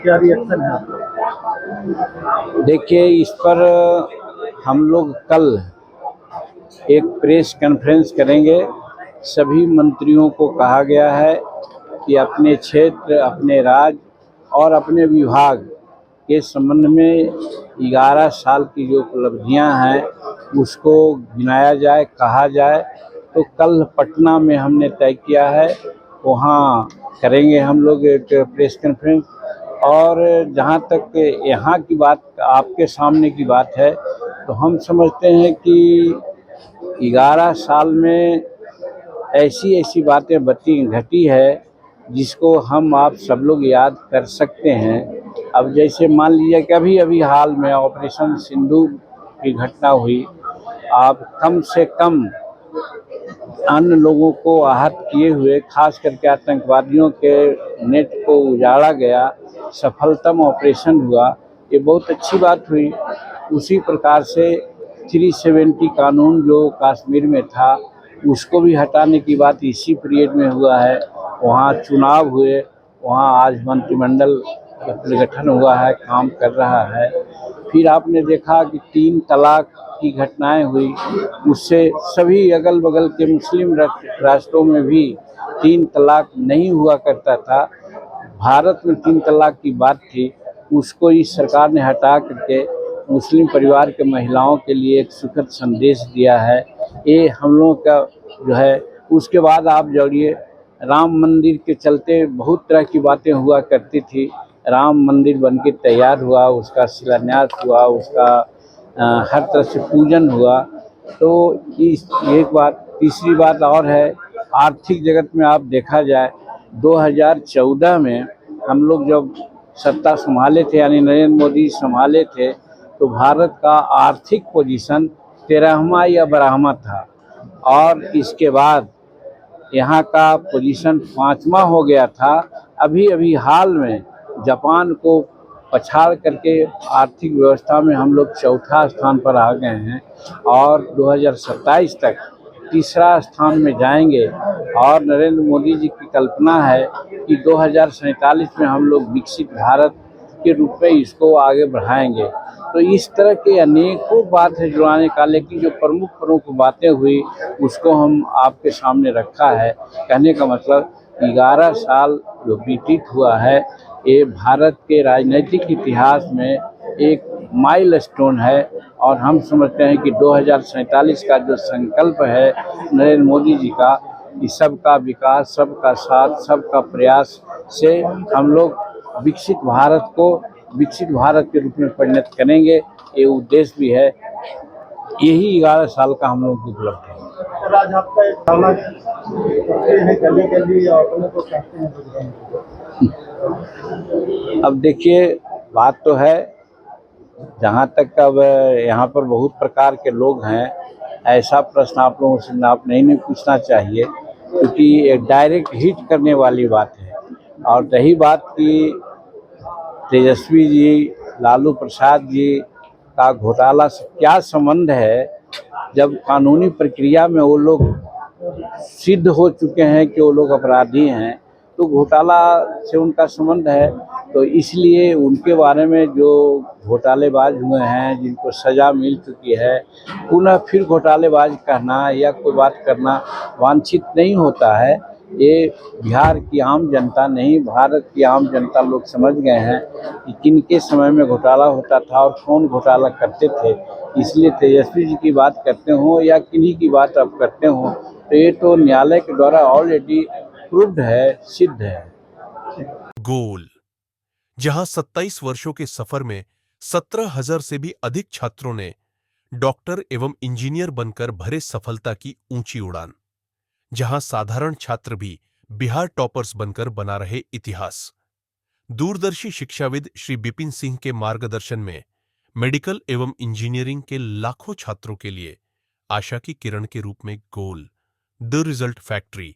क्या रिएक्शन है आपका? देखिए, इस पर हम लोग कल एक प्रेस कॉन्फ्रेंस करेंगे। सभी मंत्रियों को कहा गया है कि अपने क्षेत्र, अपने राज्य और अपने विभाग के संबंध में 11 साल की जो उपलब्धियां हैं उसको गिनाया जाए, कहा जाए। तो कल पटना में हमने तय किया है, वहाँ करेंगे हम लोग एक प्रेस कॉन्फ्रेंस। और जहाँ तक यहाँ की बात, आपके सामने की बात है, तो हम समझते हैं कि 11 साल में ऐसी ऐसी बातें घटी है जिसको हम आप सब लोग याद कर सकते हैं। अब जैसे मान लीजिए कि अभी अभी हाल में ऑपरेशन सिंदूर की घटना हुई। आप कम से कम अन्य लोगों को आहत किए हुए, खास करके आतंकवादियों के नेट को उजाड़ा गया, सफलतम ऑपरेशन हुआ, ये बहुत अच्छी बात हुई। उसी प्रकार से 370 कानून जो कश्मीर में था उसको भी हटाने की बात इसी पीरियड में हुआ है। वहाँ चुनाव हुए, वहाँ आज मंत्रिमंडल का गठन हुआ है, काम कर रहा है। फिर आपने देखा कि 3 तलाक की घटनाएं हुई, उससे सभी अगल बगल के मुस्लिम राष्ट्रों में भी 3 तलाक नहीं हुआ करता था। भारत में 3 तलाक की बात थी, उसको इस सरकार ने हटा करके मुस्लिम परिवार के महिलाओं के लिए एक सुखद संदेश दिया है। ये हम लोगों का जो है। उसके बाद आप जोड़िए, राम मंदिर के चलते बहुत तरह की बातें हुआ करती थी। राम मंदिर बनके तैयार हुआ, उसका शिलान्यास हुआ, उसका हर तरह से पूजन हुआ। तो इस एक बात, तीसरी बात और है, आर्थिक जगत में आप देखा जाए 2014 में हम लोग जब सत्ता संभाले थे, यानी नरेंद्र मोदी संभाले थे, तो भारत का आर्थिक पोजीशन 13वां या 12वां था। और इसके बाद यहाँ का पोजीशन 5वां हो गया था। अभी अभी हाल में जापान को पछाड़ करके आर्थिक व्यवस्था में हम लोग 4था स्थान पर आ गए हैं और 2027 तक तीसरा स्थान में जाएंगे। और नरेंद्र मोदी जी की कल्पना है कि 2047 में हम लोग विकसित भारत के रूप में इसको आगे बढ़ाएंगे। तो इस तरह के अनेकों बात है जुड़ाने का, लेकिन जो प्रमुख बातें हुई उसको हम आपके सामने रखा है। कहने का मतलब 11 साल जो व्यतीत हुआ है, ये भारत के राजनीतिक इतिहास में एक माइलस्टोन है। और हम समझते हैं कि 2047 का जो संकल्प है नरेंद्र मोदी जी का, कि सबका विकास, सबका साथ, सबका प्रयास से हम लोग विकसित भारत को विकसित भारत के रूप में परिणत करेंगे, ये उद्देश्य भी है। यही 11 साल का हम लोग की उपलब्धि है। आज आपका एक दावा करते हैं, गली गली अपने को कहते हैं। अब देखिए, बात तो है, जहाँ तक अब यहाँ पर बहुत प्रकार के लोग हैं, ऐसा प्रश्न आप लोगों से आप नहीं पूछना चाहिए, क्योंकि एक डायरेक्ट हिट करने वाली बात है। और रही बात की तेजस्वी जी, लालू प्रसाद जी का घोटाला से क्या संबंध है, जब कानूनी प्रक्रिया में वो लोग सिद्ध हो चुके हैं कि वो लोग अपराधी हैं, तो घोटाला से उनका संबंध है। तो इसलिए उनके बारे में जो घोटालेबाज हुए हैं, जिनको सज़ा मिल चुकी है, पुनः फिर घोटालेबाज कहना या कोई बात करना वांछित नहीं होता है। ये बिहार की आम जनता नहीं, भारत की आम जनता लोग समझ गए हैं कि किनके समय में घोटाला होता था और कौन घोटाला करते थे। इसलिए तेजस्वी जी की बात करते हों या किन्हीं की बात आप करते हों, तो ये तो न्यायालय के द्वारा ऑलरेडी प्रूव्ड है, सिद्ध है। गोल, जहां 27 वर्षों के सफर में 17,000 से भी अधिक छात्रों ने डॉक्टर एवं इंजीनियर बनकर भरे सफलता की ऊंची उड़ान, जहां साधारण छात्र भी बिहार टॉपर्स बनकर बना रहे इतिहास। दूरदर्शी शिक्षाविद श्री बिपिन सिंह के मार्गदर्शन में मेडिकल एवं इंजीनियरिंग के लाखों छात्रों के लिए आशा की किरण के रूप में गोल, द रिजल्ट फैक्ट्री।